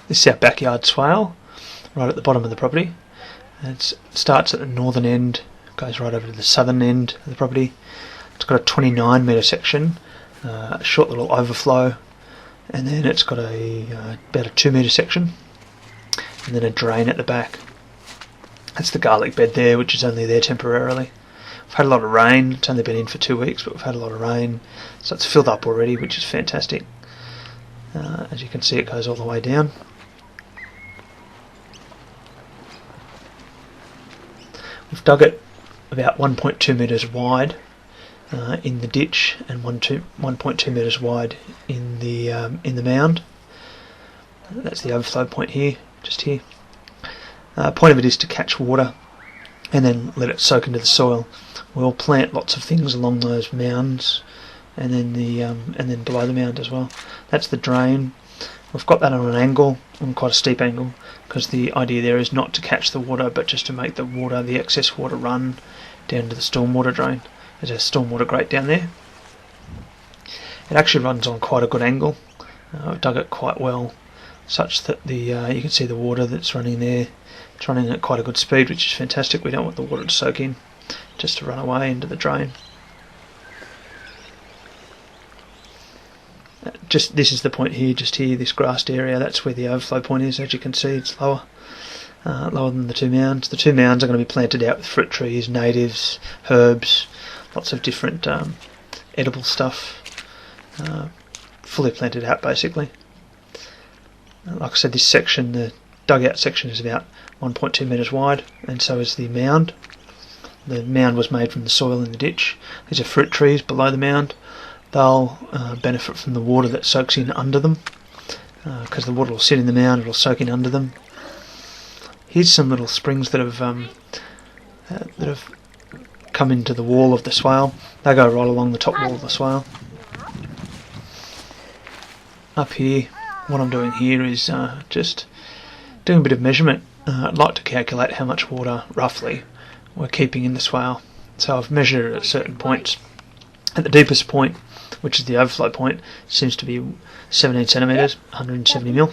This is our backyard swale, right at the bottom of the property. It starts at the northern end, goes right over to the southern end of the property. It's got a 29 metre section, a short little overflow, and then it's got about a 2 metre section, and then a drain at the back. That's the garlic bed there, which is only there temporarily. We've had a lot of rain. It's only been in for 2 weeks, but we've had a lot of rain, so it's filled up already, which is fantastic. As you can see, it goes all the way down. We've dug it about 1.2 metres wide in the ditch, and 1.2 metres wide in the mound. That's the overflow point here, just here. Point of it is to catch water and then let it soak into the soil. We'll plant lots of things along those mounds, and then below the mound as well. That's the drain. We've got that on an angle, on quite a steep angle, because the idea there is not to catch the water, but just to make the excess water run down to the stormwater drain. There's a stormwater grate down there. It actually runs on quite a good angle. I've dug it quite well, such that you can see the water that's running there. It's running at quite a good speed, which is fantastic. We don't want the water to soak in, just to run away into the drain. This is the point here, just here, this grassed area. That's where the overflow point is. As you can see, it's lower than the two mounds. The two mounds are going to be planted out with fruit trees, natives, herbs, lots of different edible stuff, fully planted out basically. Like I said, this section, the dugout section, is about 1.2 metres wide, and so is the mound. The mound was made from the soil in the ditch. These are fruit trees below the mound. They'll benefit from the water that soaks in under them, because the water will sit in the mound, it'll soak in under them. Here's some little springs that have come into the wall of the swale. They go right along the top wall of the swale. Up here, what I'm doing here is just doing a bit of measurement. I'd like to calculate how much water, roughly, we're keeping in the swale. So I've measured it at certain points. At the deepest point, which is the overflow point, seems to be 17 centimetres, 170 mil.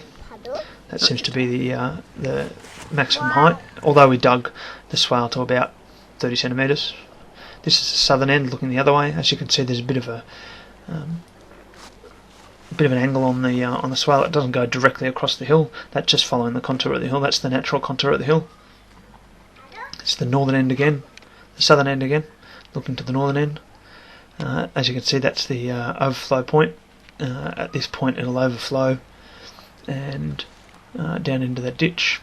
That seems to be the maximum height, although we dug the swale to about 30 centimetres. This is the southern end looking the other way. As you can see, there's a bit of an angle on the swale. It doesn't go directly across the hill. That's just following the contour of the hill. That's the natural contour of the hill. It's the northern end again, the southern end again, looking to the northern end. As you can see, that's the overflow point. At this point it'll overflow and down into the ditch.